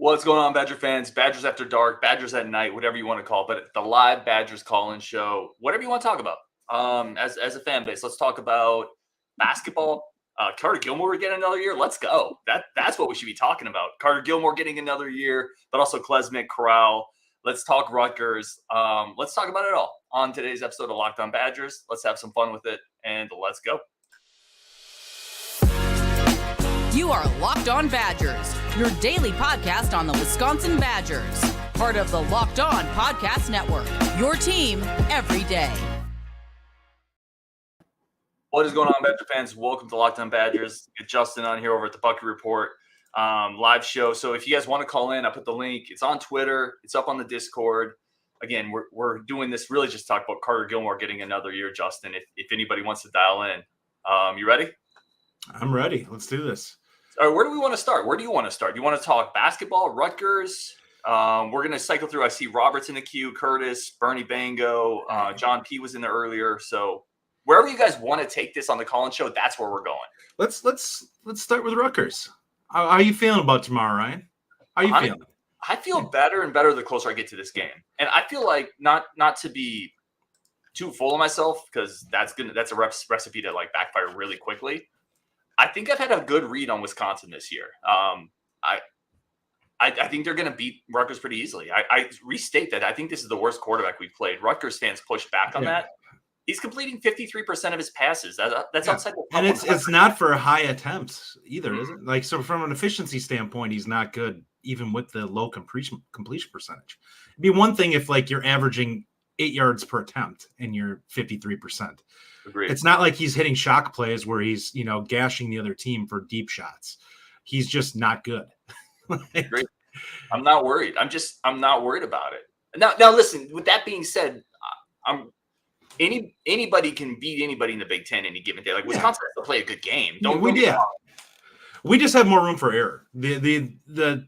What's going on, Badger fans? Badgers After Dark, Badgers at Night, whatever you want to call it, but the live Badgers call-in show, whatever you want to talk about. As a fan base, let's talk about basketball. Carter Gilmore getting another year. Let's go. That's what we should be talking about. Carter Gilmore getting another year, but also Klesmit, Crowl. Let's talk Rutgers. Let's talk about it all on today's episode of Locked On Badgers. Let's have some fun with it, and let's go. You are Locked On Badgers, your daily podcast on the Wisconsin Badgers. Part of the Locked On Podcast Network, your team every day. What is going on, Badger fans? Welcome to Locked On Badgers. Get Justin on here over at the Bucky Report live show. So if you guys want to call in, I put the link. It's on Twitter. It's up on the Discord. Again, we're doing this really just to talk about Carter Gilmore getting another year, Justin, if anybody wants to dial in. You ready? I'm ready. Let's do this. All right, where do we want to start? Where do you want to start? Do you want to talk basketball, Rutgers? We're going to cycle through. I see Robert's in the queue, Curtis, Bernie Bango, John P. was in there earlier. So wherever you guys want to take this on the call-in show, that's where we're going. Let's start with Rutgers. How are you feeling about tomorrow, Ryan? How are you feeling? I feel better and better the closer I get to this game. And I feel like not to be too full of myself, because that's a recipe to like backfire really quickly. I think I've had a good read on Wisconsin this year. I think they're going to beat Rutgers pretty easily. I restate that I think this is the worst quarterback we've played. Rutgers fans push back on that. He's completing 53% of his passes. That's outside the top. And it's not for high attempts either, is it? Like, so from an efficiency standpoint, he's not good even with the low completion percentage. It'd be one thing if like you're averaging 8 yards per attempt and you're 53%. Agreed. It's not like he's hitting shock plays where he's, gashing the other team for deep shots. He's just not good. Great. I'm not worried. I'm not worried about it. Now listen, with that being said, anybody can beat anybody in the Big Ten any given day. Like Wisconsin has to play a good game. We just have more room for error. The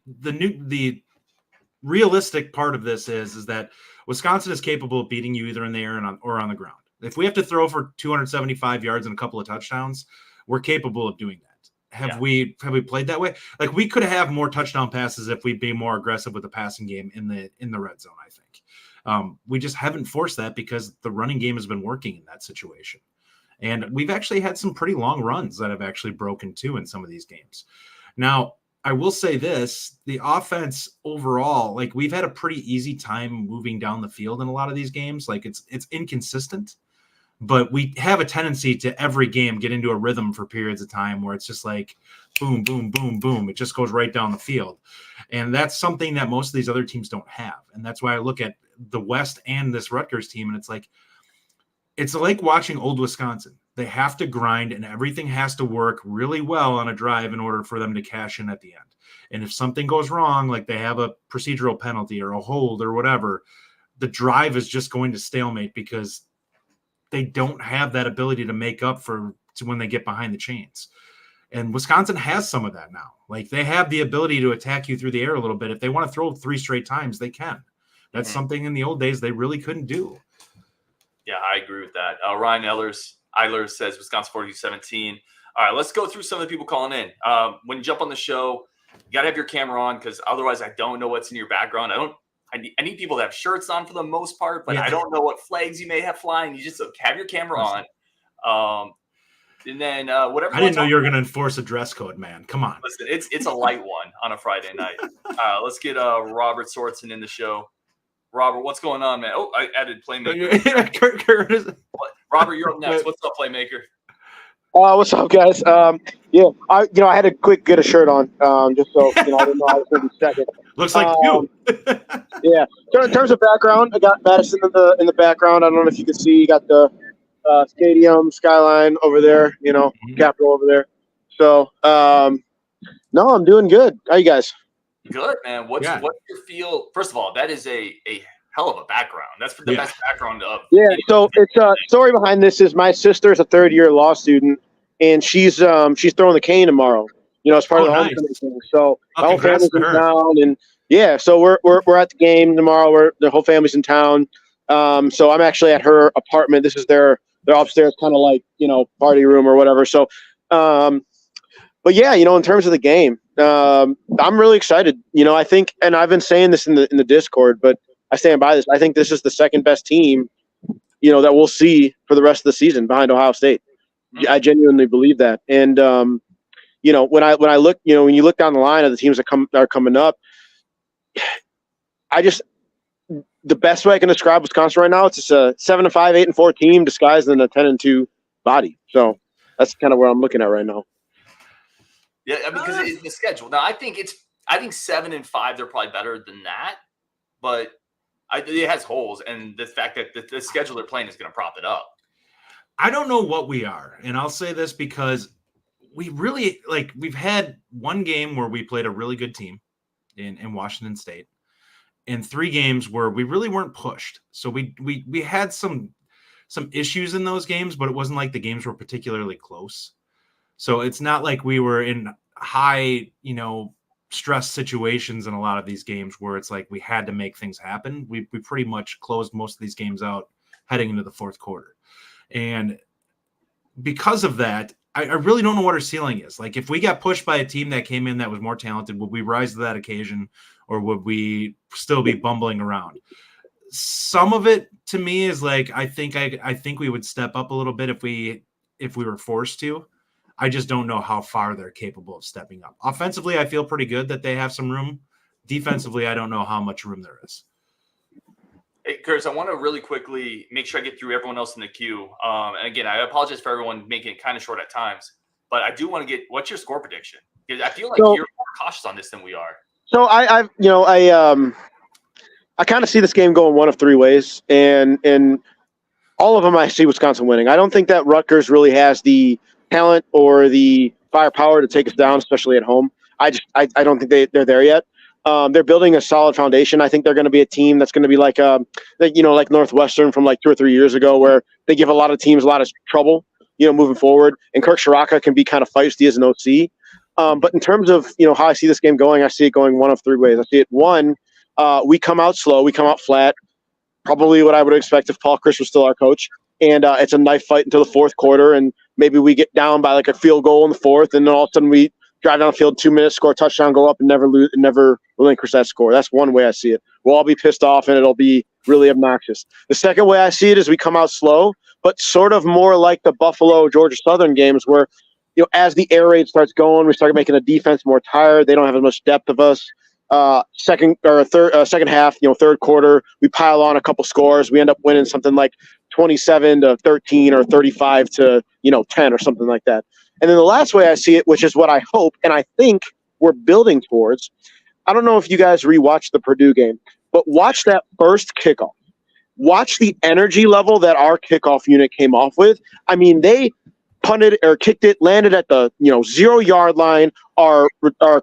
realistic part of this is that Wisconsin is capable of beating you either in the air or on the ground. If we have to throw for 275 yards and a couple of touchdowns, we're capable of doing that. Have we played that way? Like, we could have more touchdown passes if we'd be more aggressive with the passing game in the red zone, I think. We just haven't forced that because the running game has been working in that situation. And we've actually had some pretty long runs that have actually broken too in some of these games. Now, I will say this, the offense overall, like, we've had a pretty easy time moving down the field in a lot of these games. Like, it's inconsistent, but we have a tendency to every game get into a rhythm for periods of time where it's just like boom, boom, boom, boom. It just goes right down the field. And that's something that most of these other teams don't have. And that's why I look at the West and this Rutgers team, and it's like watching old Wisconsin. They have to grind and everything has to work really well on a drive in order for them to cash in at the end. And if something goes wrong, like they have a procedural penalty or a hold or whatever, the drive is just going to stalemate because they don't have that ability to make up to when they get behind the chains. And Wisconsin has some of that now. Like, they have the ability to attack you through the air a little bit. If they want to throw 3 straight times, they can. That's something in the old days they really couldn't do. Yeah, I agree with that. Ryan Eilers says Wisconsin 42-17. All right, let's go through some of the people calling in. When you jump on the show, you got to have your camera on because otherwise I don't know what's in your background. I need people to have shirts on for the most part, but I don't know what flags you may have flying. You just have your camera on. And then whatever. I didn't know you were going to enforce a dress code, man. Come on. Listen, it's a light one on a Friday night. Let's get Robert Swartzen in the show. Robert, what's going on, man? Oh, I added Playmaker. Robert, you're up next. What's up, Playmaker? What's up, guys? I had to get a shirt on, just so I didn't know I was going to be second. Looks like you. Yeah. So in terms of background, I got Madison in the background. I don't know if you can see. You got the stadium skyline over there. Capitol over there. So, no, I'm doing good. How you guys? Good, man. What's your feel? First of all, that is a hell of a background. That's the best background of. Yeah. So it's story behind this is my sister's a third-year law student, and she's throwing the cane tomorrow. As part of the homecoming thing. So my whole family's in town, and so we're at the game tomorrow. The whole family's in town. So I'm actually at her apartment. This is their upstairs kind of like party room or whatever. So but yeah, in terms of the game, I'm really excited. I think, and I've been saying this in the Discord, but I stand by this. I think this is the second best team, that we'll see for the rest of the season behind Ohio State. I genuinely believe that. And when I look, when you look down the line of the teams that are coming up, the best way I can describe Wisconsin right now, it's just a 7-5, 8-4 team disguised in a 10-2 body. So that's kind of where I'm looking at right now. Yeah, because it's the schedule. Now I think 7-5, they're probably better than that, but it has holes, and the fact that the schedule they're playing is going to prop it up. I don't know what we are, and I'll say this because we really we've had one game where we played a really good team in Washington State, and 3 games where we really weren't pushed. So we had some issues in those games, but it wasn't like the games were particularly close. So it's not like we were in high, stress situations in a lot of these games where it's like we had to make things happen. We pretty much closed most of these games out heading into the fourth quarter. And because of that, I really don't know what our ceiling is. Like, if we got pushed by a team that came in that was more talented, would we rise to that occasion, or would we still be bumbling around? Some of it to me is like, I think we would step up a little bit if we were forced to. I just don't know how far they're capable of stepping up. Offensively, I feel pretty good that they have some room. Defensively, I don't know how much room there is. Hey, Curtis, I want to really quickly make sure I get through everyone else in the queue. And again, I apologize for everyone making it kind of short at times, but I do want to get, what's your score prediction? Because I feel like you're more cautious on this than we are. So I kind of see this game going one of 3 ways, and all of them I see Wisconsin winning. I don't think that Rutgers really has the talent or the firepower to take us down, especially at home. I don't think they're there yet. They're building a solid foundation. I think they're going to be a team that's going to be like Northwestern from like 2 or 3 years ago, where they give a lot of teams a lot of trouble, moving forward. And Kirk Shiraka can be kind of feisty as an OC. But in terms of, how I see this game going, I see it going one of 3 ways. I see it, one, we come out slow, we come out flat, probably what I would expect if Paul Chryst was still our coach. And it's a knife fight until the fourth quarter, and maybe we get down by like a field goal in the fourth, and then all of a sudden we drive down the field 2 minutes, score a touchdown, go up, and never relinquish that score. That's one way I see it. We'll all be pissed off, and it'll be really obnoxious. The second way I see it is we come out slow, but sort of more like the Buffalo Georgia Southern games, where as the air raid starts going, we start making the defense more tired. They don't have as much depth of us. Second half, third quarter, we pile on a couple scores. We end up winning something like 27-13 or 35-10 or something like that. And then the last way I see it, which is what I hope and I think we're building towards, I don't know if you guys rewatched the Purdue game, but watch that first kickoff. Watch the energy level that our kickoff unit came off with. I mean, they punted or kicked it, landed at the 0-yard line. Our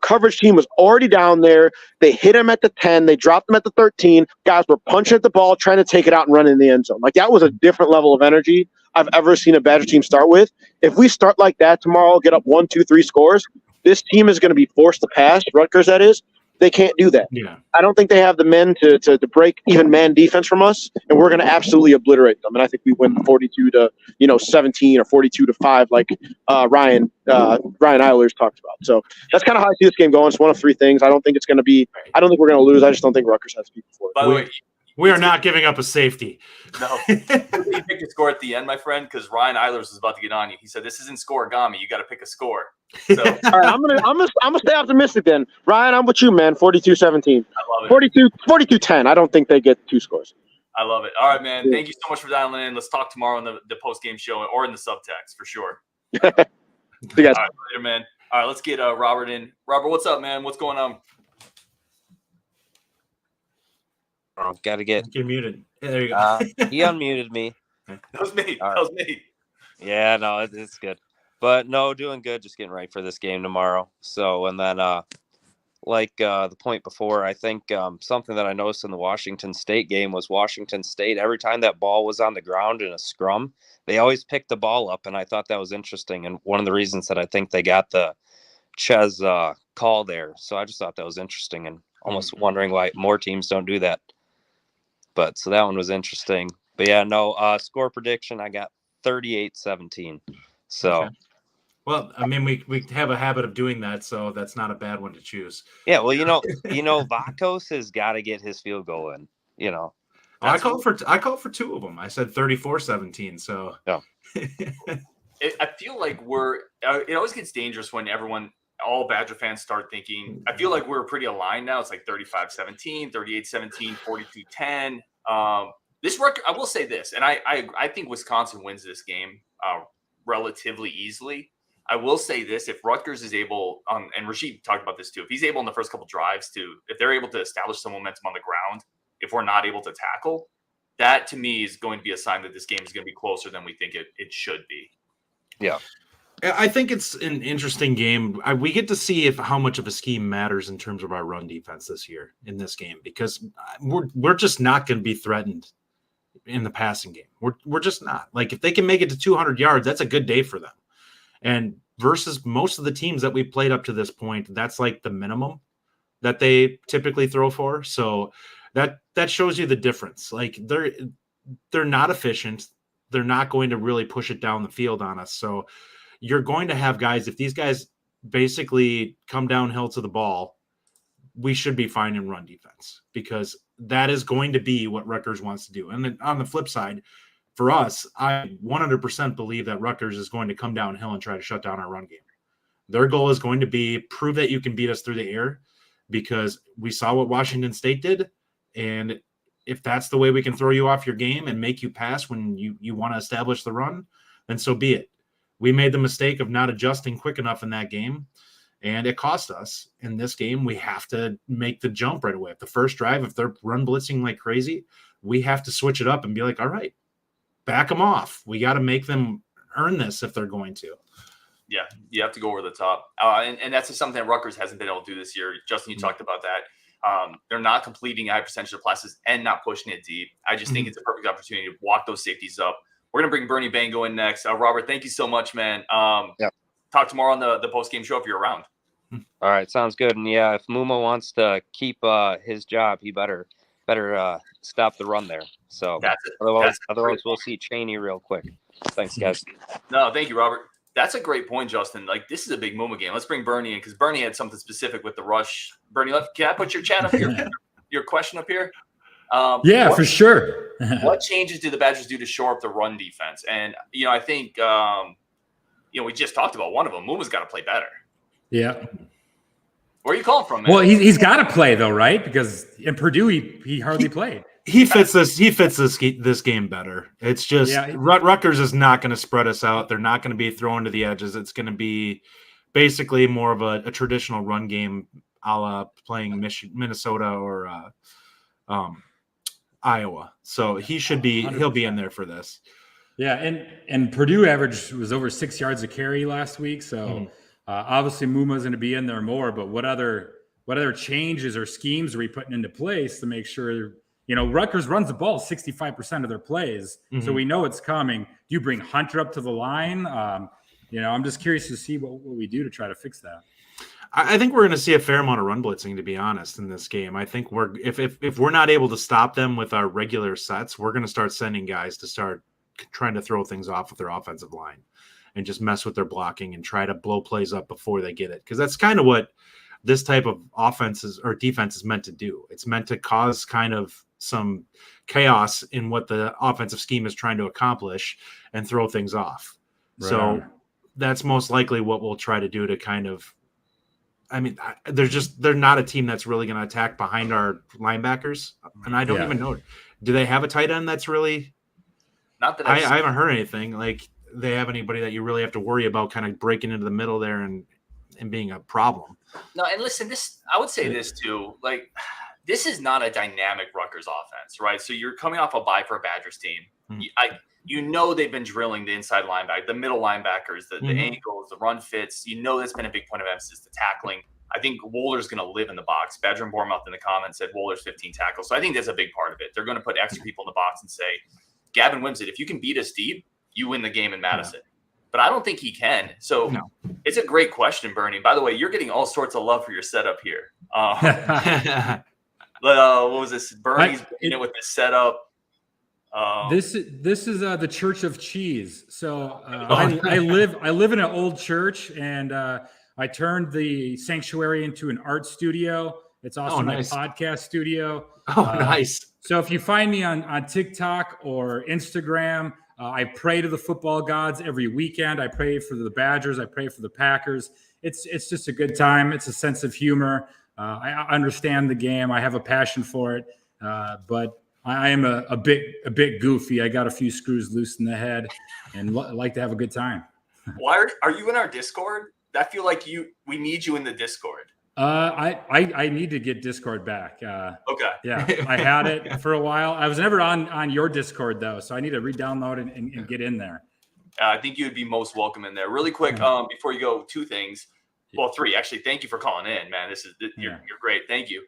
coverage team was already down there. They hit him at the 10. They dropped him at the 13. Guys were punching at the ball, trying to take it out and run in the end zone. Like, that was a different level of energy I've ever seen a Badger team start with. If we start like that tomorrow, get up 1, 2, 3 scores, this team is going to be forced to pass. Rutgers, that is. They can't do that. Yeah. I don't think they have the men to break even man defense from us, and we're going to absolutely obliterate them. And I think we win 42-17 or 42-5, like Ryan Eilers talked about. So that's kind of how I see this game going. It's one of 3 things. I don't think we're going to lose. I just don't think Rutgers has people for it. By the way, we are not giving up a safety. No. You pick a score at the end, my friend, because Ryan Eilers is about to get on you. He said, "This isn't scoregami. You got to pick a score." So, all right, I'm gonna stay optimistic then. Ryan, I'm with you, man. 42-17. I love it. 42-10. I don't think they get 2 scores. I love it. All right, man. Thank you so much for dialing in. Let's talk tomorrow on the post-game show or in the subtext for sure. See you guys. All right, later, man. All right, let's get Robert in. Robert, what's up, man? What's going on? Oh, gotta get. You're muted. Yeah, there you go. He unmuted me. That was me. All right. That was me. Yeah, no, it's good. But no, doing good. Just getting ready for this game tomorrow. So, and then, the point before, I think something that I noticed in the Washington State game was Washington State, every time that ball was on the ground in a scrum, they always picked the ball up. And I thought that was interesting. And one of the reasons that I think they got the Ches call there. So I just thought that was interesting and almost wondering why more teams don't do that. But so that one was interesting. But yeah, no, score prediction, I got 38-17. So, okay. Well, I mean, we have a habit of doing that, so that's not a bad one to choose. Yeah, well, Vakos has got to get his field goal in. I called for two of them. I said 34-17. So yeah. I feel like it always gets dangerous when all Badger fans start thinking. I feel like we're pretty aligned now. It's like 35-17, 38-17, 42-10. This record, I will say this, and I think Wisconsin wins this game relatively easily. I will say this: if Rutgers is able, and Rashid talked about this too, if he's able in the first couple drives if they're able to establish some momentum on the ground, if we're not able to tackle, that to me is going to be a sign that this game is going to be closer than we think it should be. Yeah. I think it's an interesting game. We get to see how much of a scheme matters in terms of our run defense this year in this game, because we're just not going to be threatened in the passing game. We're just not. Like, if they can make it to 200 yards, that's a good day for them. And versus most of the teams that we've played up to this point, that's like the minimum that they typically throw for. So that shows you the difference. Like, they're not efficient. They're not going to really push it down the field on us. So you're going to have guys, if these guys basically come downhill to the ball, we should be fine in run defense, because that is going to be what Rutgers wants to do. And then on the flip side, for us, I 100% believe that Rutgers is going to come downhill and try to shut down our run game. Their goal is going to be prove that you can beat us through the air, because we saw what Washington State did. And if that's the way we can throw you off your game and make you pass when you want to establish the run, then so be it. We made the mistake of not adjusting quick enough in that game, and it cost us. In this game, we have to make the jump right away. At the first drive, if they're run blitzing like crazy, we have to switch it up and be like, all right, back them off. We got to make them earn this if they're going to. Yeah, you have to go over the top. And that's just something that Rutgers hasn't been able to do this year. Justin, you talked about that. They're not completing a high percentage of passes and not pushing it deep. I just think it's a perfect opportunity to walk those safeties up. We're going to bring Bernie Bango in next. Robert, thank you so much, man. Talk tomorrow on the post-game show if you're around. All right, sounds good. And yeah, if Muma wants to keep his job, he better stop the run there. So otherwise we'll see Chaney real quick. Thanks, guys. No, thank you, Robert. That's a great point, Justin. Like, this is a big Muma game. Let's bring Bernie in, because Bernie had something specific with the rush. Bernie, can I put your chat up here? Your question up here? For sure. What changes do the Badgers do to shore up the run defense? And, I think, we just talked about one of them. Muma's got to play better. Yeah. Where are you calling from, man? Well, he's got to play though, right? Because in Purdue, he hardly played. He fits this game better. It's just Rutgers is not going to spread us out. They're not going to be throwing to the edges. It's going to be basically more of a traditional run game, a la playing Minnesota or Iowa. So he'll be in there for this. Yeah, and Purdue average was over 6 yards a carry last week. So obviously Muma's going to be in there more. But what other changes or schemes are we putting into place to make sure? Rutgers runs the ball 65% of their plays, so we know it's coming. Do you bring Hunter up to the line? I'm just curious to see what we do to try to fix that. I think we're going to see a fair amount of run blitzing, to be honest, in this game. I think if we're not able to stop them with our regular sets, we're going to start sending guys to start trying to throw things off with their offensive line and just mess with their blocking and try to blow plays up before they get it, because that's kind of what this type of offenses or defense is meant to do. It's meant to cause kind of some chaos in what the offensive scheme is trying to accomplish and throw things off. Right. So that's most likely what we'll try to do to kind of, they're not a team that's really going to attack behind our linebackers. And I don't even know. Do they have a tight end that's really, not that I haven't heard anything. Like, they have anybody that you really have to worry about kind of breaking into the middle there and being a problem. No, and listen, I would say this too, like, this is not a dynamic Rutgers offense, right? So you're coming off a bye for a Badgers team. They've been drilling the inside linebacker, the middle linebackers, the angles, the run fits. That's been a big point of emphasis, the tackling. I think Wohler's going to live in the box. Badger and Bournemouth in the comments said Wohler's 15 tackles. So I think that's a big part of it. They're going to put extra people in the box and say, Gavin Wimsatt, if you can beat us deep, you win the game in Madison. But I don't think he can. So It's a great question, Bernie. By the way, you're getting all sorts of love for your setup here. What was this? Bernie's with the setup. This is the Church of Cheese. So I live in an old church, and I turned the sanctuary into an art studio. It's also my podcast studio. Oh, nice. So if you find me on TikTok or Instagram, I pray to the football gods every weekend. I pray for the Badgers. I pray for the Packers. It's just a good time. It's a sense of humor. I understand the game. I have a passion for it, but I am a bit goofy. I got a few screws loose in the head, and like to have a good time. Why are you in our Discord? I feel like we need you in the Discord. I need to get Discord back. Okay. Yeah, I had it for a while. I was never on your Discord though, so I need to re-download and get in there. I think you would be most welcome in there. Really quick, before you go, 2 things. Well, 3 actually. Thank you for calling in, man. You're great. Thank you.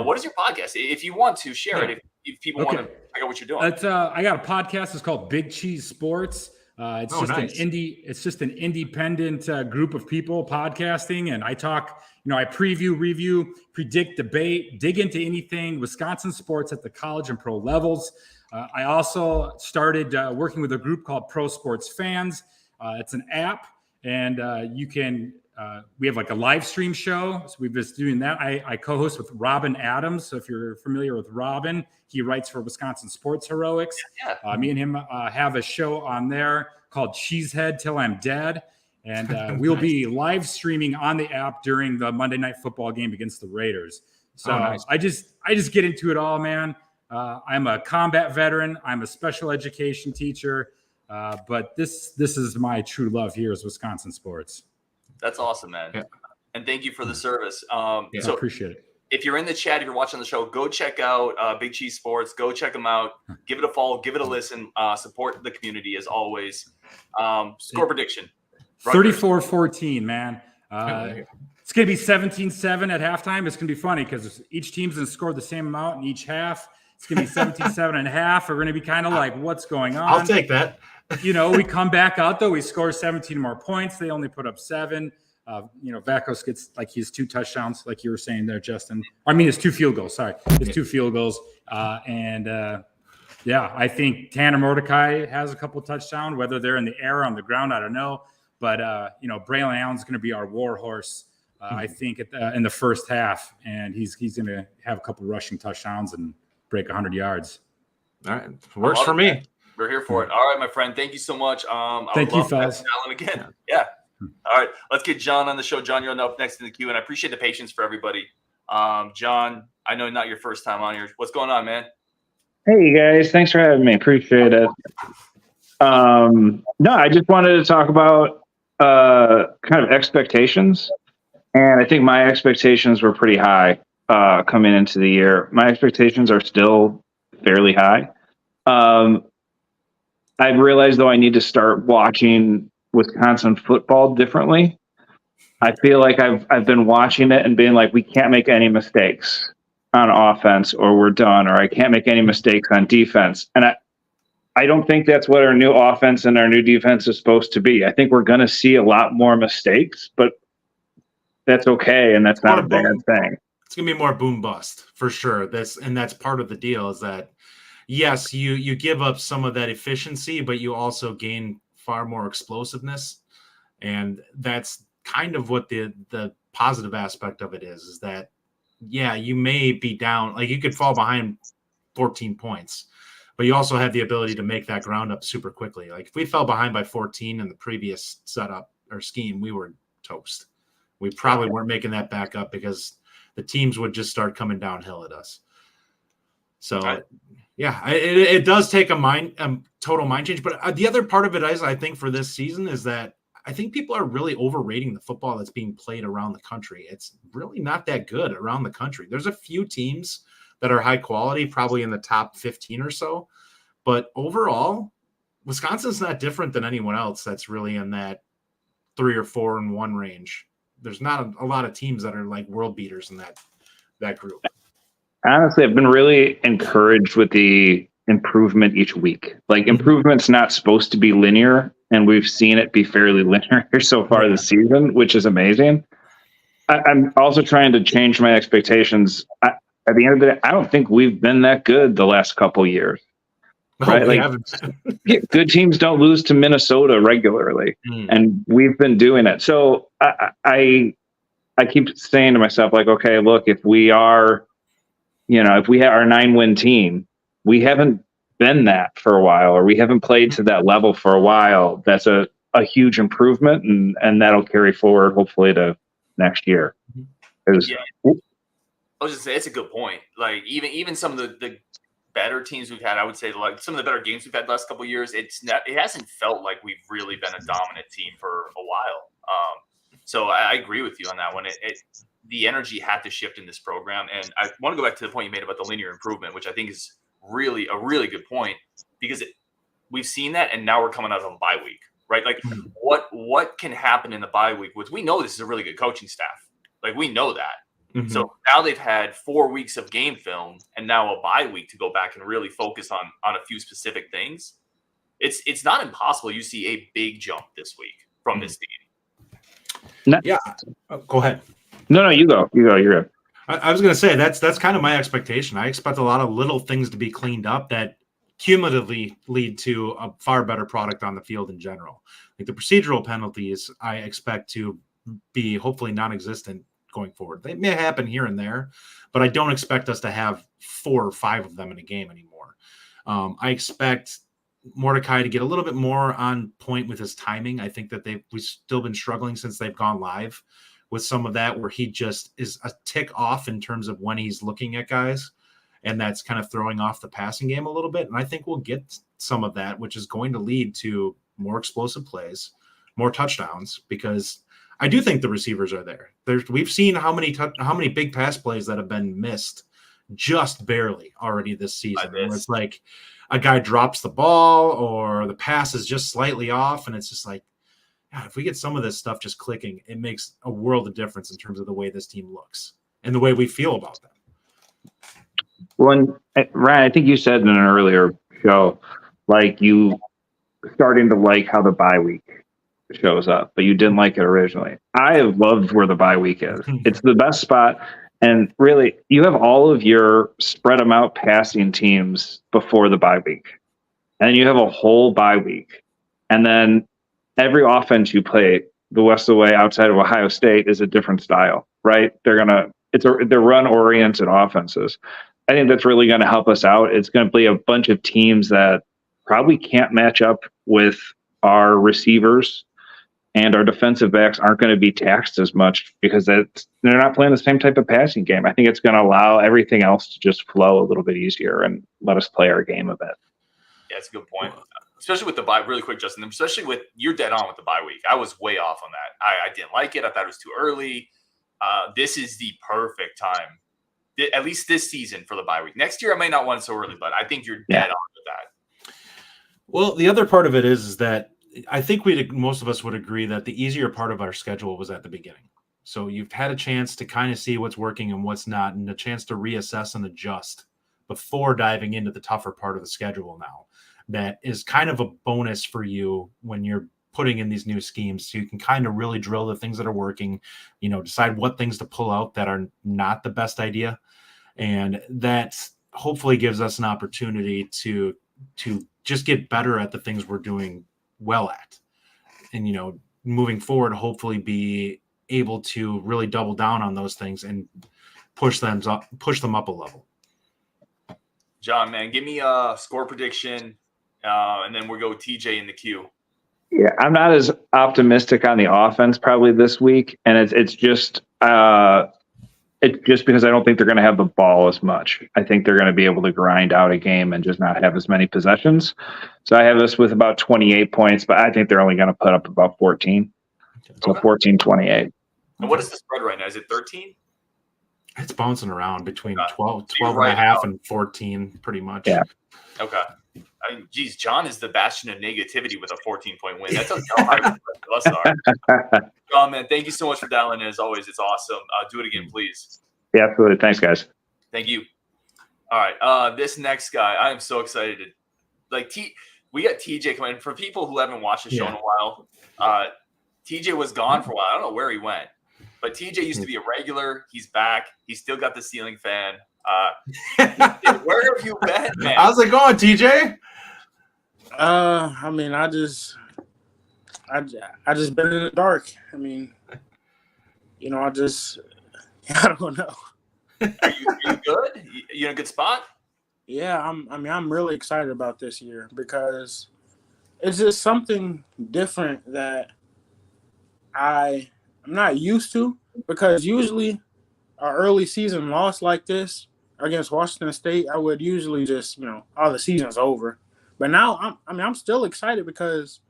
What is your podcast? If you want to share it, if people want to check out what you're doing. I got a podcast. It's called Big Cheese Sports. It's just an independent group of people podcasting, and I talk. I preview, review, predict, debate, dig into anything Wisconsin sports at the college and pro levels. I also started working with a group called Pro Sports Fans. It's an app, and you can. We have like a live stream show. So we've been doing that. I co-host with Robin Adams. So if you're familiar with Robin, he writes for Wisconsin Sports Heroics. Yeah. Me and him have a show on there called Cheesehead Till I'm Dead. And we'll be live streaming on the app during the Monday Night Football game against the Raiders. So I just get into it all, man. I'm a combat veteran. I'm a special education teacher. But this is my true love here is Wisconsin sports. That's awesome, man. Yeah. And thank you for the service. So I appreciate it. If you're in the chat, if you're watching the show, go check out Big Cheese Sports. Go check them out. Give it a follow. Give it a listen. Support the community as always. Score prediction. 34-14, man. It's going to be 17-7 at halftime. It's going to be funny because each team's going to score the same amount in each half. It's going to be 17-7 and a half. We're going to be kind of like, what's going on? I'll take that. We come back out, though. We score 17 more points. They only put up 7. Vacos gets like his 2 touchdowns, like you were saying there, Justin. I mean, it's 2 field goals. Sorry. It's 2 field goals. I think Tanner Mordecai has a couple touchdowns, whether they're in the air or on the ground, I don't know. But, Braylon Allen's going to be our war horse, I think, in the first half. And he's going to have a couple rushing touchdowns and break 100 yards. All right. Works for me. We're here for it. All right, my friend. Thank you so much. Thank you, fellas. Alan again. Yeah. All right. Let's get John on the show. John, you're up next in the queue, and I appreciate the patience for everybody. John, I know not your first time on here. What's going on, man? Hey, guys. Thanks for having me. Appreciate it. I just wanted to talk about kind of expectations. And I think my expectations were pretty high coming into the year. My expectations are still fairly high. I've realized, though, I need to start watching Wisconsin football differently. I feel like I've been watching it and being like, we can't make any mistakes on offense or we're done, or I can't make any mistakes on defense. And I don't think that's what our new offense and our new defense is supposed to be. I think we're going to see a lot more mistakes, but that's okay, and that's not a bad thing. It's going to be more boom bust for sure. That's part of the deal is that, yes, you give up some of that efficiency, but you also gain far more explosiveness. And that's kind of what the positive aspect of it is that, yeah, you may be down. Like you could fall behind 14 points, but you also have the ability to make that ground up super quickly. Like if we fell behind by 14 in the previous setup or scheme, we were toast. We probably weren't making that back up because the teams would just start coming downhill at us. So, yeah, it does take a total mind change. But the other part of it is, I think, for this season is that I think people are really overrating the football that's being played around the country. It's really not that good around the country. There's a few teams that are high quality, probably in the top 15 or so. But overall, Wisconsin's not different than anyone else that's really in that 3 or 4 and 1 range. There's not a lot of teams that are like world beaters in that group. Honestly, I've been really encouraged with the improvement each week. Like improvement's not supposed to be linear, and we've seen it be fairly linear so far this season, which is amazing. I'm also trying to change my expectations. At the end of the day, I don't think we've been that good the last couple years. right? Like good teams don't lose to Minnesota regularly, and we've been doing it. So I keep saying to myself, like, okay, look, if we are, if we have our 9-win team, we haven't been that for a while, or we haven't played to that level for a while. That's a huge improvement, and that'll carry forward hopefully to next year. I was just saying, it's a good point. Like even some of the better teams we've had, I would say, like some of the better games we've had the last couple of years, it hasn't felt like we've really been a dominant team for a while. So I agree with you on that one. The energy had to shift in this program, and I want to go back to the point you made about the linear improvement, which I think is really a really good point, because we've seen that, and now we're coming out of a bye week, right? Like what can happen in the bye week? Which we know this is a really good coaching staff. Like we know that. Mm-hmm. So now they've had 4 weeks of game film and now a bye week to go back and really focus on a few specific things. It's not impossible you see a big jump this week from this team. Yeah. Go ahead. No, you go. You're good. I was going to say that's kind of my expectation. I expect a lot of little things to be cleaned up that cumulatively lead to a far better product on the field in general. Like the procedural penalties, I expect to be hopefully non-existent going forward. They may happen here and there, but I don't expect us to have 4 or 5 of them in a game anymore. I expect Mordecai to get a little bit more on point with his timing. I think that we've still been struggling since they've gone live with some of that, where he just is a tick off in terms of when he's looking at guys, and that's kind of throwing off the passing game a little bit. And I think we'll get some of that, which is going to lead to more explosive plays, more touchdowns, because I do think the receivers are there. We've seen how many big pass plays that have been missed just barely already this season. Where it's like a guy drops the ball or the pass is just slightly off, and it's just like, God, if we get some of this stuff just clicking, it makes a world of difference in terms of the way this team looks and the way we feel about them. Ryan, I think you said in an earlier show, like you starting to like how the bye week shows up, but you didn't like it originally. I have loved where the bye week is. It's the best spot. And really, you have all of your spread them out passing teams before the bye week. And then you have a whole bye week. And then every offense you play the rest of the way outside of Ohio State is a different style, right? They're run-oriented offenses. I think that's really going to help us out. It's going to be a bunch of teams that probably can't match up with our receivers, and our defensive backs aren't going to be taxed as much because they're not playing the same type of passing game. I think it's going to allow everything else to just flow a little bit easier and let us play our game a bit. Yeah, it's a good point. Especially with the bye, really quick, Justin, especially with, you're dead on with the bye week. I was way off on that. I didn't like it. I thought it was too early. This is the perfect time, at least this season, for the bye week. Next year, I may not want it so early, but I think you're dead on with that. Well, the other part of it is that I think most of us would agree that the easier part of our schedule was at the beginning. So you've had a chance to kind of see what's working and what's not, and a chance to reassess and adjust before diving into the tougher part of the schedule now. That is kind of a bonus for you when you're putting in these new schemes. So you can kind of really drill the things that are working, decide what things to pull out that are not the best idea. And that hopefully gives us an opportunity to just get better at the things we're doing well at, and moving forward, hopefully be able to really double down on those things and push them up a level. John, man, give me a score prediction, and then we'll go TJ in the queue. Yeah, I'm not as optimistic on the offense probably this week, and it's just because I don't think they're going to have the ball as much. I think they're going to be able to grind out a game and just not have as many possessions. So I have this with about 28 points, but I think they're only going to put up about 14. So 14-28. And what is the spread right now? Is it 13? It's bouncing around between 12 and a half and 14, pretty much. Yeah. Okay. I mean, geez, John is the bastion of negativity with a 14-point win. That tells you how high the rest of us are. John, man, thank you so much for dialing in. As always, it's awesome. Do it again, please. Yeah, absolutely. Thanks, guys. Thank you. All right. This next guy, I am so excited. We got TJ coming in. For people who haven't watched the show in a while, TJ was gone for a while. I don't know where he went. But TJ used to be a regular. He's back. He's still got the ceiling fan. Where have you been, man? How's it going, TJ? I mean, I just been in the dark. I mean, I don't know. Are you good? You in a good spot? Yeah, I'm really excited about this year because it's just something different that I'm not used to, because usually an early season loss like this against Washington State, I would usually just, oh, the season's over. But now I'm still excited because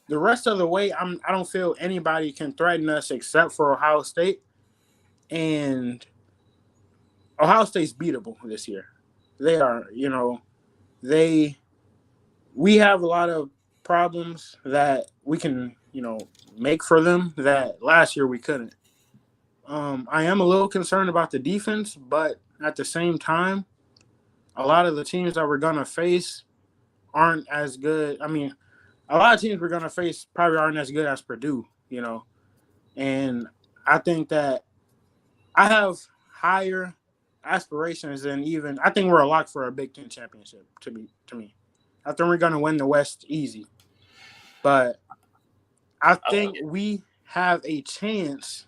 the rest of the way I don't feel anybody can threaten us except for Ohio State, and Ohio State's beatable this year. They are, we have a lot of problems that we can, make for them that last year we couldn't. I am a little concerned about the defense, but at the same time, a lot of the teams that we're going to face aren't as good. I mean, a lot of teams we're going to face probably aren't as good as Purdue, and I think that I have higher aspirations than even – I think we're a lock for a Big Ten championship, to me. I think we're going to win the West easy. But I think we have a chance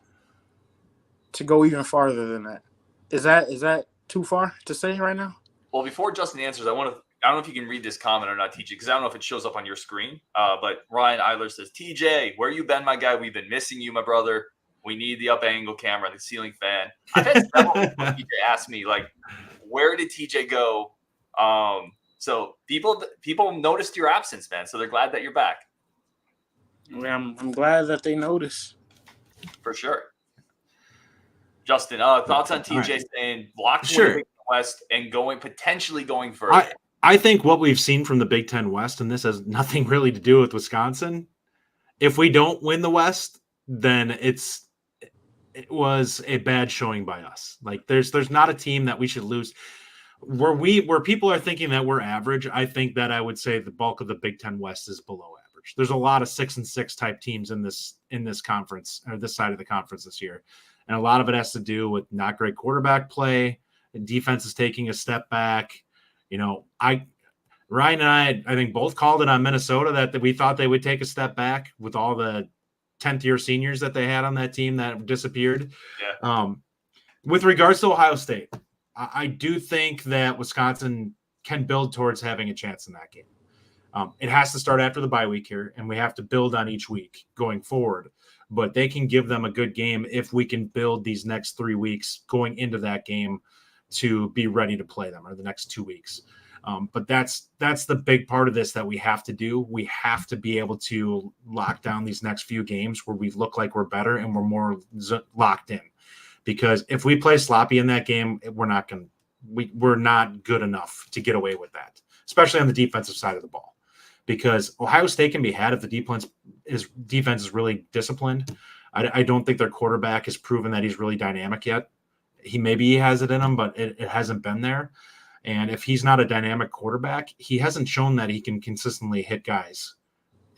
to go even farther than that. Is that too far to say right now? Well, before Justin answers, I don't know if you can read this comment or not, TJ, because I don't know if it shows up on your screen. But Ryan Eiler says, TJ, where you been, my guy? We've been missing you, my brother. We need the up-angle camera, the ceiling fan. I've had several people, TJ, ask me, like, where did TJ go? So people noticed your absence, man. So they're glad that you're back. Yeah, I'm glad that they notice. For sure. Justin, thoughts on TJ saying locked in the Big Ten West and potentially going further? I think what we've seen from the Big Ten West, and this has nothing really to do with Wisconsin, if we don't win the West, then it was a bad showing by us. Like there's not a team that we should lose. Where people are thinking that we're average, I think that I would say the bulk of the Big Ten West is below average. There's a lot of 6-6 type teams in this conference, or this side of the conference this year. And a lot of it has to do with not great quarterback play. The defense is taking a step back. Ryan and I think both called it on Minnesota that we thought they would take a step back with all the 10th year seniors that they had on that team that disappeared. Yeah. With regards to Ohio State, I do think that Wisconsin can build towards having a chance in that game. It has to start after the bye week here, and we have to build on each week going forward. But they can give them a good game if we can build these next 3 weeks going into that game to be ready to play them, or the next 2 weeks. But that's the big part of this that we have to do. We have to be able to lock down these next few games where we look like we're better and we're more locked in. Because if we play sloppy in that game, we're not good enough to get away with that, especially on the defensive side of the ball. Because Ohio State can be had if the defense is really disciplined. I don't think their quarterback has proven that he's really dynamic yet. He has it in him, but it hasn't been there. And if he's not a dynamic quarterback, he hasn't shown that he can consistently hit guys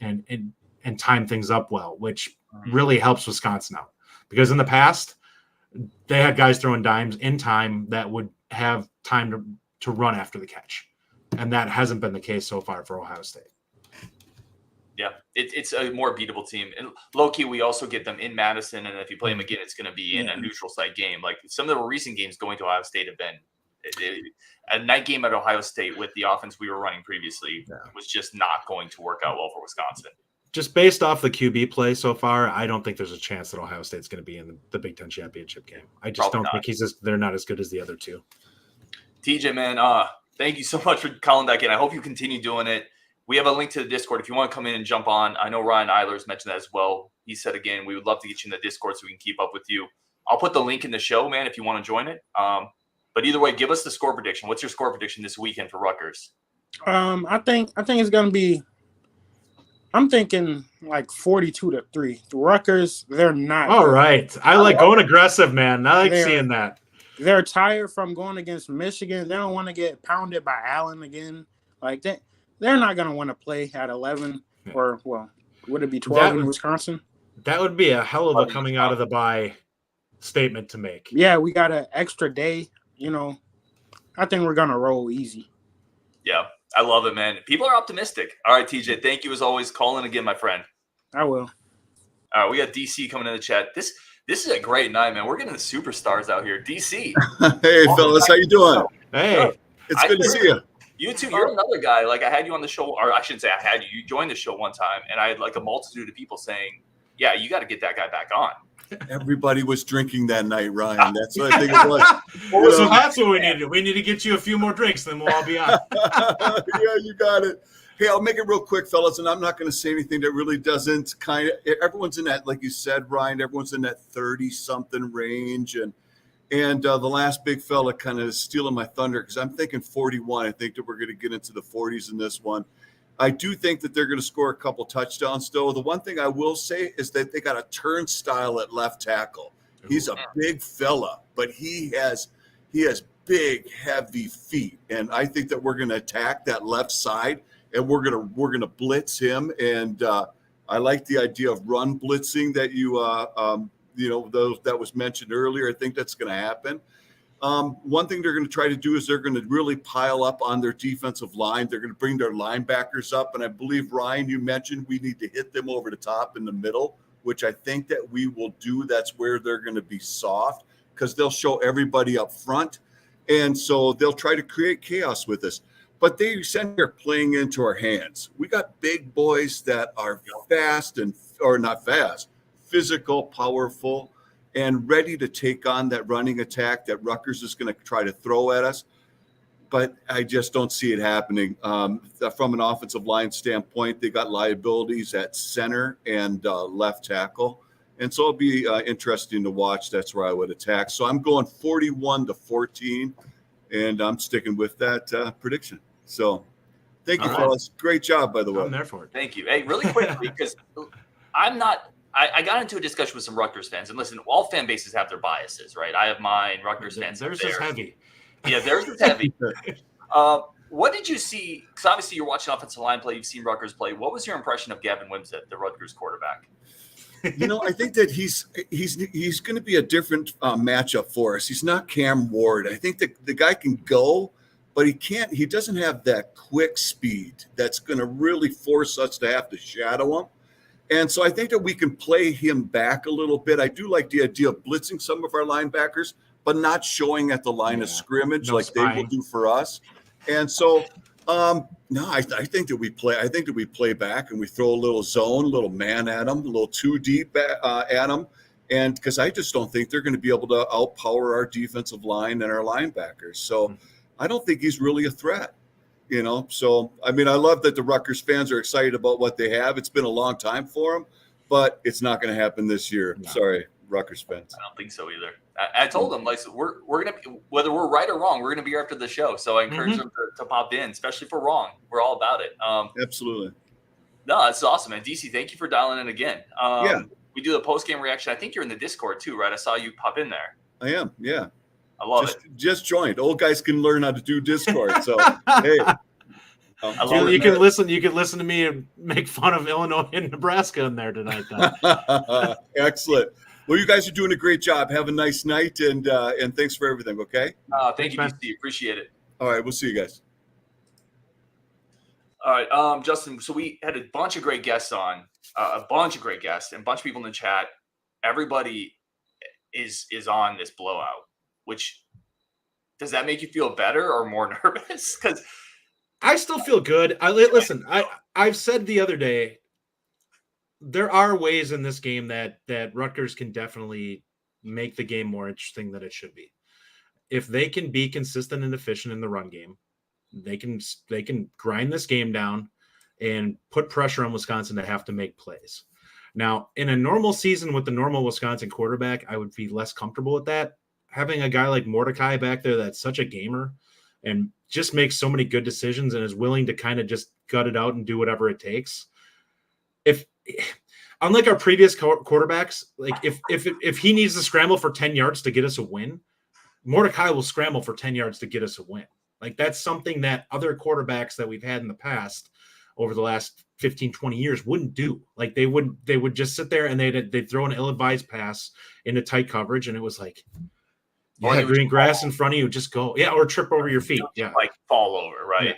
and time things up well, which really helps Wisconsin out. Because in the past, they had guys throwing dimes in time that would have time to run after the catch. And that hasn't been the case so far for Ohio State. Yeah, it's a more beatable team. And low-key, we also get them in Madison, and if you play them again, it's going to be in a neutral site game. Like some of the recent games going to Ohio State have been a night game at Ohio State with the offense we were running previously was just not going to work out well for Wisconsin. Just based off the QB play so far, I don't think there's a chance that Ohio State's going to be in the Big Ten championship game. I just don't think they're not as good as the other two. TJ, man, thank you so much for calling back in. I hope you continue doing it. We have a link to the Discord if you want to come in and jump on. I know Ryan Eiler's mentioned that as well. He said, again, we would love to get you in the Discord so we can keep up with you. I'll put the link in the show, man, if you want to join it. But either way, give us the score prediction. What's your score prediction this weekend for Rutgers? I think it's going to be – I'm thinking like 42-3. The Rutgers, they're not – All right. I like going aggressive, man. I like seeing that. They're tired from going against Michigan. They don't want to get pounded by Allen again. Like that. They're not going to want to play at 11 or, well, would it be 12 in Wisconsin? That would be a hell of a coming out of the bye statement to make. Yeah, we got an extra day. I think we're going to roll easy. Yeah, I love it, man. People are optimistic. All right, TJ, thank you as always. Call in again, my friend. I will. All right, we got DC coming in the chat. This is a great night, man. We're getting the superstars out here. DC. Hey, fellas, how you doing? Hey. It's good to see you. You too. You're another guy. Like, I had you on the show, or I shouldn't say I had you. You joined the show one time, and I had like a multitude of people saying, yeah, you got to get that guy back on. Everybody was drinking that night, Ryan. That's what I think it was. So that's what we needed. We need to get you a few more drinks, then we'll all be on. Yeah, you got it. Hey, I'll make it real quick, fellas, and I'm not going to say anything that really doesn't everyone's in that, like you said, Ryan, everyone's in that 30-something range, and the last big fella kind of stealing my thunder because I'm thinking 41. I think that we're going to get into the 40s in this one. I do think that they're going to score a couple touchdowns, though. The one thing I will say is that they got a turnstile at left tackle. He's a big fella, but he has big, heavy feet, and I think that we're going to attack that left side, and we're gonna blitz him. And I like the idea of run blitzing that that was mentioned earlier. I think that's going to happen. One thing they're going to try to do is they're going to really pile up on their defensive line. They're going to bring their linebackers up. And I believe, Ryan, you mentioned we need to hit them over the top in the middle, which I think that we will do. That's where they're going to be soft because they'll show everybody up front. And so they'll try to create chaos with us. But they essentially are playing into our hands. We got big boys that are physical, powerful, and ready to take on that running attack that Rutgers is going to try to throw at us. But I just don't see it happening. From an offensive line standpoint, they got liabilities at center and left tackle. And so it'll be interesting to watch. That's where I would attack. So I'm going 41-14, and I'm sticking with that prediction. So thank you, fellas. Great job, by the way. I'm there for it. Thank you. Hey, really quickly, because I'm not – I got into a discussion with some Rutgers fans, and listen, all fan bases have their biases, right? I have mine. Rutgers fans. Theirs is heavy. Yeah, theirs is heavy. What did you see? Because obviously you're watching offensive line play. You've seen Rutgers play. What was your impression of Gavin Wimsatt, the Rutgers quarterback? I think that he's going to be a different matchup for us. He's not Cam Ward. I think that the guy can go, but he doesn't have that quick speed that's going to really force us to have to shadow him. And so I think that we can play him back a little bit. I do like the idea of blitzing some of our linebackers, but not showing at the line of scrimmage like they will do for us. And so, I think that we play. I think that we play back and we throw a little zone, a little man at them, a little too deep at them. And because I just don't think they're going to be able to outpower our defensive line and our linebackers. So I don't think he's really a threat. So, I mean, I love that the Rutgers fans are excited about what they have. It's been a long time for them, but it's not going to happen this year. No. Sorry, Rutgers fans. I don't think so either. I told them, like, so we're going to, whether we're right or wrong, we're going to be here after the show. So I encourage them to pop in, especially if we're wrong. We're all about it. Absolutely. No, that's awesome, man. DC, thank you for dialing in again. Yeah. We do the post-game reaction. I think you're in the Discord too, right? I saw you pop in there. I am, yeah. I love it. Just joined. Old guys can learn how to do Discord. So hey, you can listen. You can listen to me and make fun of Illinois and Nebraska in there tonight. Excellent. Well, you guys are doing a great job. Have a nice night, and thanks for everything. Okay. Thank you, DC. Appreciate it. All right, we'll see you guys. All right, Justin. So we had a bunch of great guests on, and a bunch of people in the chat. Everybody is on this blowout. Which, does that make you feel better or more nervous? Because I still feel good. Listen. I've said the other day, there are ways in this game that Rutgers can definitely make the game more interesting than it should be. If they can be consistent and efficient in the run game, they can grind this game down and put pressure on Wisconsin to have to make plays. Now, in a normal season with the normal Wisconsin quarterback, I would be less comfortable with that. Having a guy like Mordecai back there that's such a gamer and just makes so many good decisions and is willing to kind of just gut it out and do whatever it takes. If unlike our previous quarterbacks, like if he needs to scramble for 10 yards to get us a win, Mordecai will scramble for 10 yards to get us a win. Like that's something that other quarterbacks that we've had in the past over the last 15, 20 years wouldn't do. Like they would just sit there and they'd throw an ill-advised pass into tight coverage. And it was like, green grass in front of you, just go. Yeah. Or trip over your feet. Yeah. Like fall over. Right.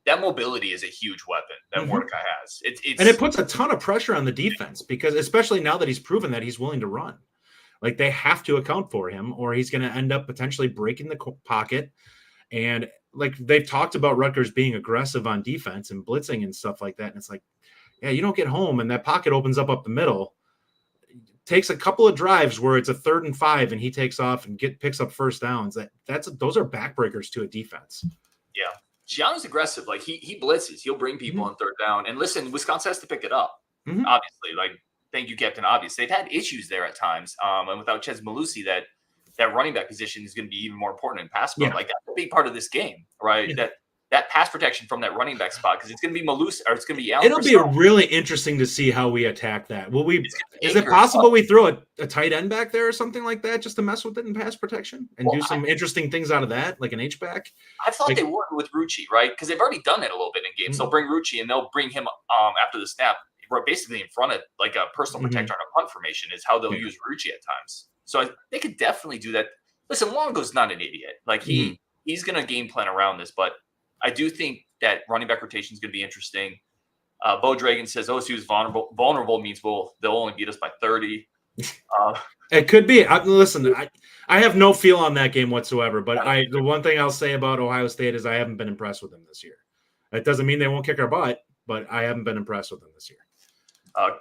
Yeah. that mobility is a huge weapon that Mordecai has. And it puts a ton of pressure on the defense because especially now that he's proven that he's willing to run. Like they have to account for him or he's going to end up potentially breaking the pocket. And like they've talked about Rutgers being aggressive on defense and blitzing and stuff like that. And it's like, yeah, you don't get home and that pocket opens up the middle. It takes a couple of drives where it's a 3rd and 5 and he takes off and picks up first downs. Those are backbreakers to a defense. Yeah. Gianno's aggressive. Like he blitzes. He'll bring people on 3rd down. And listen, Wisconsin has to pick it up. Obviously, like thank you, Captain Obvious. They've had issues there at times. And without Chez Malusi, that running back position is going to be even more important in pass pro. Like that's a big part of this game, right? That pass protection from that running back spot because it's going to be Malusi or it's going to be Allen. It'll be really interesting to see how we attack that. Is it possible we throw a tight end back there or something like that just to mess with it in pass protection and do some interesting things out of that, like an H-back? I thought they would with Rucci, right? Because they've already done it a little bit in games. They'll bring Rucci and they'll bring him after the snap, basically in front of like a personal protector on a punt formation is how they'll use Rucci at times. So they could definitely do that. Listen, Longo's not an idiot. Like he's going to game plan around this, but I do think that running back rotation is going to be interesting. Bo Dragon says OSU is vulnerable. Vulnerable means they'll only beat us by 30. It could be. Listen, I have no feel on that game whatsoever. But the one thing I'll say about Ohio State is I haven't been impressed with them this year. That doesn't mean they won't kick our butt, but I haven't been impressed with them this year.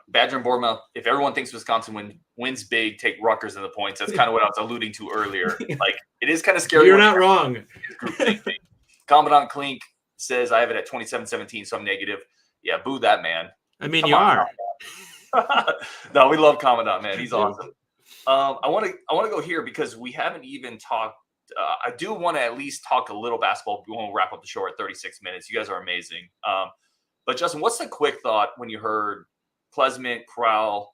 Badger and Bournemouth, if everyone thinks Wisconsin wins big, take Rutgers in the points. That's kind of what I was alluding to earlier. Like, it is kind of scary. You're not wrong. Commandant Klink says, I have it at 27-17, so I'm negative. Yeah, boo that man. I mean, you are. No, we love Commandant, man. He's awesome. I want to go here because we haven't even talked. I do want to at least talk a little basketball. We won't wrap up the show at 36 minutes. You guys are amazing. But Justin, what's the quick thought when you heard Klesmit, Crowl,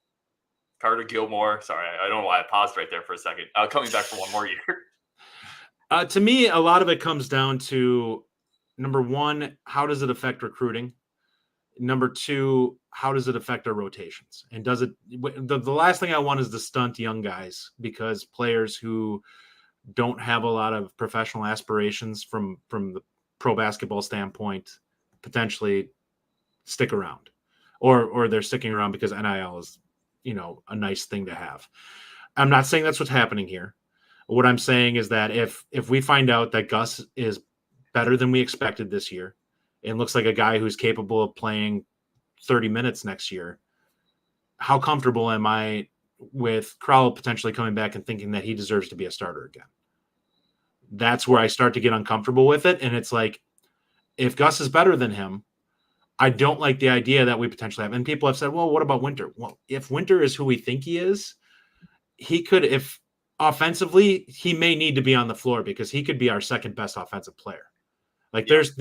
Carter Gilmore? Sorry, I don't know why I paused right there for a second. Coming back for one more year. To me, a lot of it comes down to, number one, how does it affect recruiting? Number two, how does it affect our rotations? And does it the last thing I want is to stunt young guys because players who don't have a lot of professional aspirations from the pro basketball standpoint potentially stick around or they're sticking around because NIL is, a nice thing to have. I'm not saying that's what's happening here. What I'm saying is that if we find out that Gus is better than we expected this year and looks like a guy who's capable of playing 30 minutes next year, how comfortable am I with Crowl potentially coming back and thinking that he deserves to be a starter again? That's where I start to get uncomfortable with it. And it's like, if Gus is better than him, I don't like the idea that we potentially have. And people have said, well, what about Winter? Well, if Winter is who we think he is, he could, if offensively, he may need to be on the floor because he could be our second best offensive player. Like there's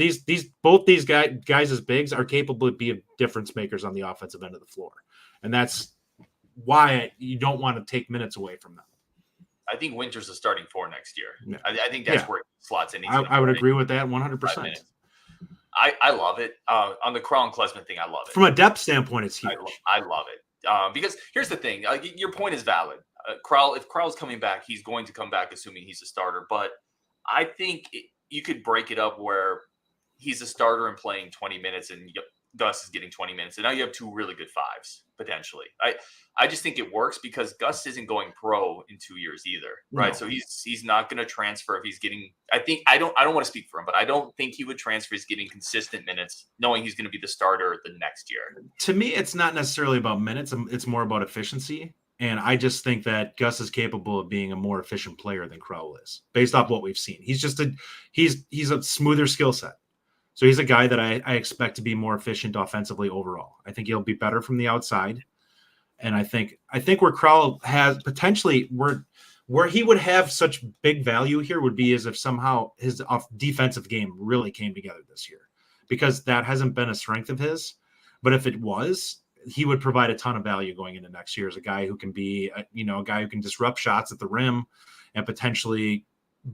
both these guys as bigs are capable of being difference makers on the offensive end of the floor. And that's why you don't want to take minutes away from them. I think Winter's the starting 4 next year. Yeah. I think that's where he slots in. I would agree with that 100%. I love it. On the Crowl and Klesmit thing, I love it. From a depth standpoint, it's huge. I love it. Because here's the thing. Your point is valid. If Crowl's coming back, he's going to come back assuming he's a starter. But I think you could break it up where he's a starter and playing 20 minutes and Gus is getting 20 minutes. And now you have 2 really good 5s, potentially. I just think it works because Gus isn't going pro in 2 years either, right? No. So he's not going to transfer if he's getting – I don't want to speak for him, but I don't think he would transfer if he's getting consistent minutes knowing he's going to be the starter the next year. To me, it's not necessarily about minutes. It's more about efficiency. And I just think that Gus is capable of being a more efficient player than Crowl is, based off what we've seen. He's just he's a smoother skill set. So he's a guy that I expect to be more efficient offensively overall. I think he'll be better from the outside. And I think where Crowl has potentially where he would have such big value here would be as if somehow his defensive game really came together this year, because that hasn't been a strength of his. But if it was, he would provide a ton of value going into next year as a guy who can be, a guy who can disrupt shots at the rim and potentially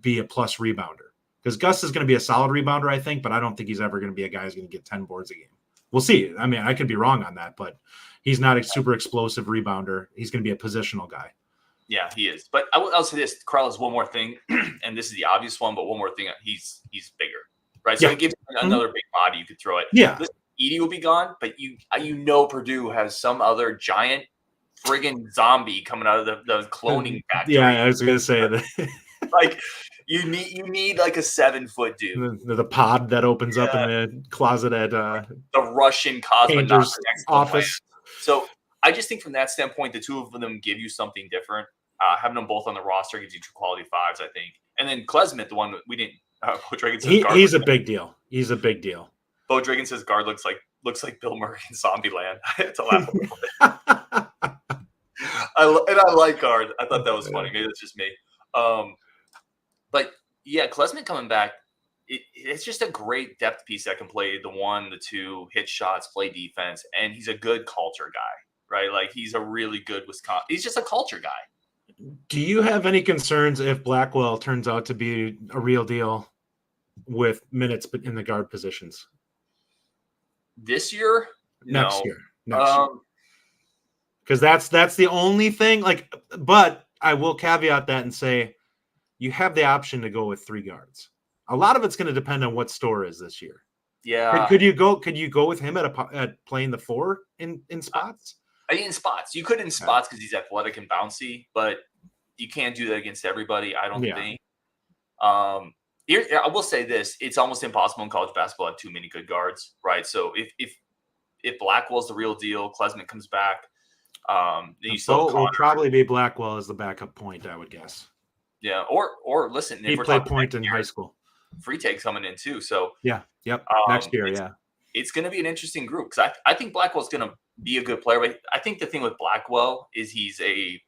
be a plus rebounder. Because Gus is going to be a solid rebounder, I think, but I don't think he's ever going to be a guy who's going to get 10 boards a game. We'll see. I mean, I could be wrong on that, but he's not a super explosive rebounder. He's going to be a positional guy. Yeah, he is. But I'll say this: Crowl is one more thing, and this is the obvious one. But one more thing: he's bigger. right? So it gives you another big body you could throw it. Yeah. Listen, Edie will be gone, but you know Purdue has some other giant friggin' zombie coming out of the cloning factory. Yeah, I was gonna say that. Like you need like a 7-foot dude. The pod that opens up in the closet at the Russian cosmonaut office. So I just think from that standpoint, the two of them give you something different. Having them both on the roster gives you two quality fives, I think. And then Klesmit, the one we didn't. Bo Dragon says he's a big deal. He's a big deal. Bo Dragon says guard looks like Bill Murray in Zombieland. I had to laugh a little bit. I like guard. I thought that was funny. Maybe that's just me. But yeah, Klesmit coming back. It's just a great depth piece that can play the 1, the 2, hit shots, play defense, and he's a good culture guy, right? Like he's a really good Wisconsin. He's just a culture guy. Do you have any concerns if Blackwell turns out to be a real deal with minutes in the guard positions this year? Next year. Because that's the only thing. Like, but I will caveat that and say you have the option to go with 3 guards. A lot of it's going to depend on what Storr is this year. Yeah. Could you go with him at playing the 4 in spots? I think in spots. You could in spots because he's athletic and bouncy, but you can't do that against everybody, I don't think. Here, I will say this. It's almost impossible in college basketball to have too many good guards, right? So if Blackwell's the real deal, Klesmit comes back, then you still will probably be Blackwell as the backup point, I would guess. Yeah, or listen. He played point in high school. Free take coming in too. So next year, it's going to be an interesting group because I think Blackwell's going to be a good player. But I think the thing with Blackwell is he's a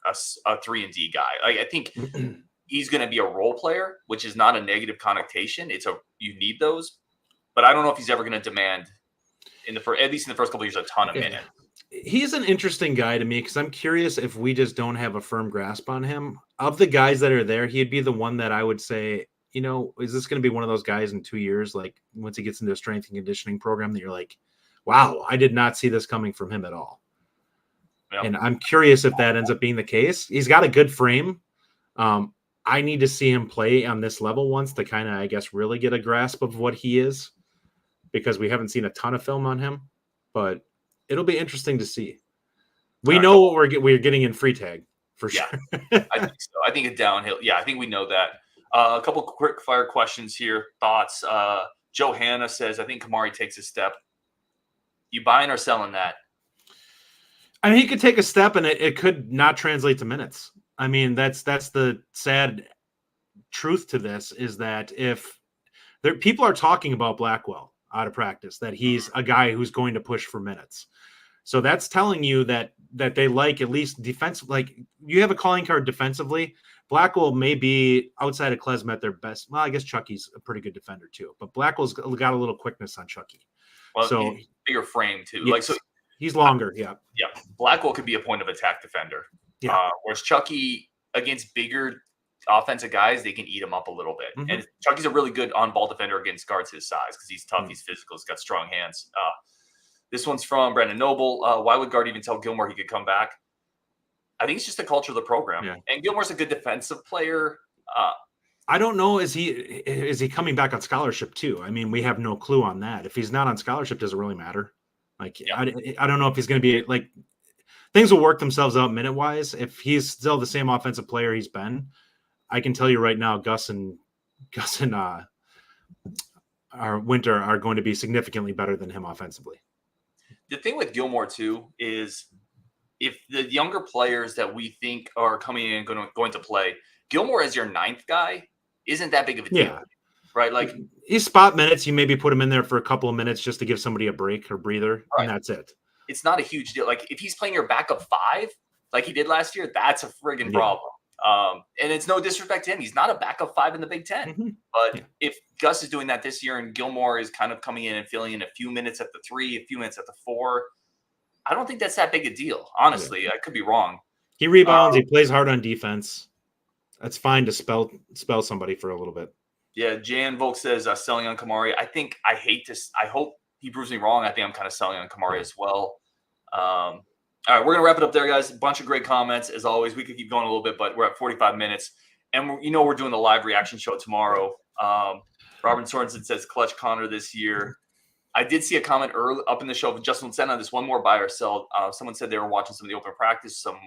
3-and-D guy. Like I think he's going to be a role player, which is not a negative connotation. You need those, but I don't know if he's ever going to demand at least in the first couple of years a ton of minutes. He's an interesting guy to me because I'm curious if we just don't have a firm grasp on him. Of the guys that are there, he'd be the one that I would say, is this going to be one of those guys in 2 years? Like once he gets into a strength and conditioning program that you're like, wow, I did not see this coming from him at all. Yep. And I'm curious if that ends up being the case. He's got a good frame. I need to see him play on this level once to kind of, I guess, really get a grasp of what he is because we haven't seen a ton of film on him, but it'll be interesting to see. We know what we're getting in free tag for sure. I think so. I think it's downhill. Yeah, I think we know that. A couple quick fire questions here. Thoughts. Johanna says, I think Kamari takes a step. You buying or selling that? I mean, he could take a step and it could not translate to minutes. I mean, that's the sad truth to this is that if people are talking about Blackwell out of practice, that he's a guy who's going to push for minutes. So that's telling you that they like at least defensive. Like you have a calling card defensively. Blackwell may be outside of Klesmit their best. Well, I guess Chucky's a pretty good defender too, but Blackwell's got a little quickness on Chucky. Well, so bigger frame too. Yes, like so, he's longer. Yeah. Blackwell could be a point of attack defender. Yeah. Whereas Chucky against bigger offensive guys, they can eat him up a little bit. Mm-hmm. And Chucky's a really good on-ball defender against guards his size because he's tough, he's physical, he's got strong hands. This one's from Brandon Noble. Why would guard even tell Gilmore he could come back? I think it's just the culture of the program. Yeah. And Gilmore's a good defensive player. I don't know. Is he coming back on scholarship too? I mean, we have no clue on that. If he's not on scholarship, does it really matter? Like, I don't know if he's going to be like things will work themselves out minute wise. If he's still the same offensive player he's been, I can tell you right now, Gus and our Winter are going to be significantly better than him offensively. The thing with Gilmore too is if the younger players that we think are coming in and going to play, Gilmore as your 9th guy isn't that big of a deal, right? Like he's spot minutes. You maybe put him in there for a couple of minutes just to give somebody a break or breather, and that's it. It's not a huge deal. Like if he's playing your backup 5, like he did last year, that's a friggin' problem. And it's no disrespect to him. He's not a backup 5 in the Big Ten. Mm-hmm. But if Gus is doing that this year and Gilmore is kind of coming in and filling in a few minutes at the 3, a few minutes at the 4, I don't think that's that big a deal. Honestly, I could be wrong. He rebounds. He plays hard on defense. That's fine to spell somebody for a little bit. Yeah, Jan Volk says selling on Kamari. I hope he proves me wrong. I think I'm kind of selling on Kamari as well. All right, we're going to wrap it up there, guys. A bunch of great comments. As always, we could keep going a little bit, but we're at 45 minutes. And we're doing the live reaction show tomorrow. Robin Sorensen says clutch Connor this year. I did see a comment early up in the show. Justin sent on this one more buy or sell. Someone said they were watching some of the open practice, some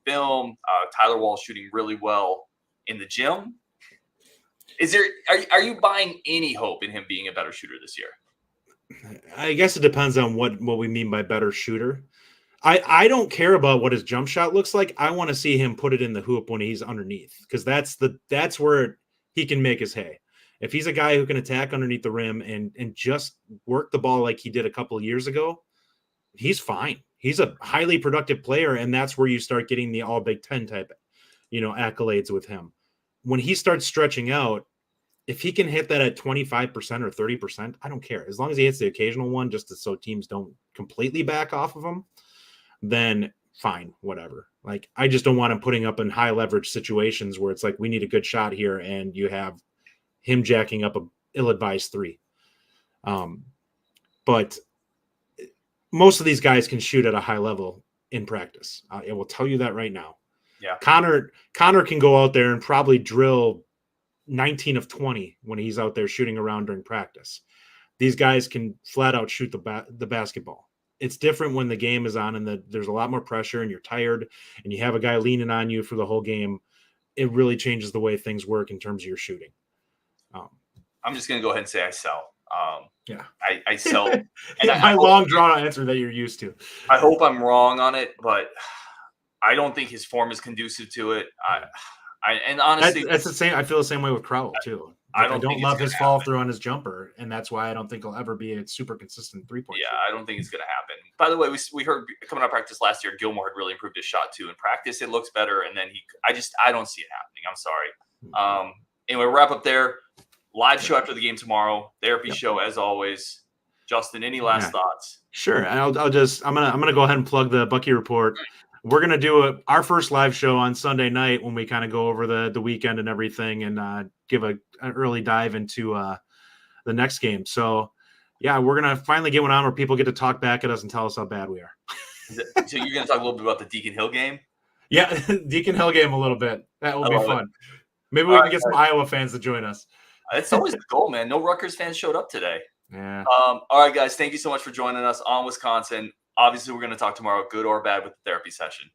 film. Tyler Wall shooting really well in the gym. Are you buying any hope in him being a better shooter this year? I guess it depends on what we mean by better shooter. I don't care about what his jump shot looks like. I want to see him put it in the hoop when he's underneath, because that's where he can make his hay. If he's a guy who can attack underneath the rim and just work the ball like he did a couple of years ago, he's fine. He's a highly productive player, and that's where you start getting the all Big Ten type, accolades with him. When he starts stretching out, if he can hit that at 25% or 30%, I don't care. As long as he hits the occasional one, just so teams don't completely back off of him, then fine, whatever. Like, I just don't want him putting up in high leverage situations where it's like, we need a good shot here, and you have him jacking up a ill-advised three. But most of these guys can shoot at a high level in practice. I will tell you that right now. Yeah. Connor can go out there and probably drill 19 of 20 when he's out there shooting around during practice. These guys can flat out shoot the basketball. It's different when the game is on and there's a lot more pressure and you're tired and you have a guy leaning on you for the whole game. It really changes the way things work in terms of your shooting. I'm just going to go ahead and say I sell. Yeah. I sell. And my long drawn answer that you're used to. I hope I'm wrong on it, but I don't think his form is conducive to it. And honestly, that's the same. I feel the same way with Crowl too. I don't think love his fall through on his jumper, and that's why I don't think he'll ever be a super consistent 3-point shooter. I don't think it's going to happen. By the way, we heard coming out of practice last year, Gilmore had really improved his shot too. In practice, it looks better, and then I don't see it happening. I'm sorry. Anyway, wrap up there. Live show after the game tomorrow. Therapy show as always. Justin, any last thoughts? Sure. I'm gonna go ahead and plug the Bucky Report. We're gonna do our first live show on Sunday night when we kind of go over the weekend and everything, and give an early dive into the next game. So yeah, we're gonna finally get one on where people get to talk back at us and tell us how bad we are. So you're gonna talk a little bit about the Deacon Hill game? Yeah, Deacon Hill game a little bit. That will be fun. Maybe we can get some Iowa fans to join us. It's always the goal, man. No Rutgers fans showed up today. Yeah. All right, guys. Thank you so much for joining us on Wisconsin. Obviously, we're going to talk tomorrow, good or bad, with the therapy session.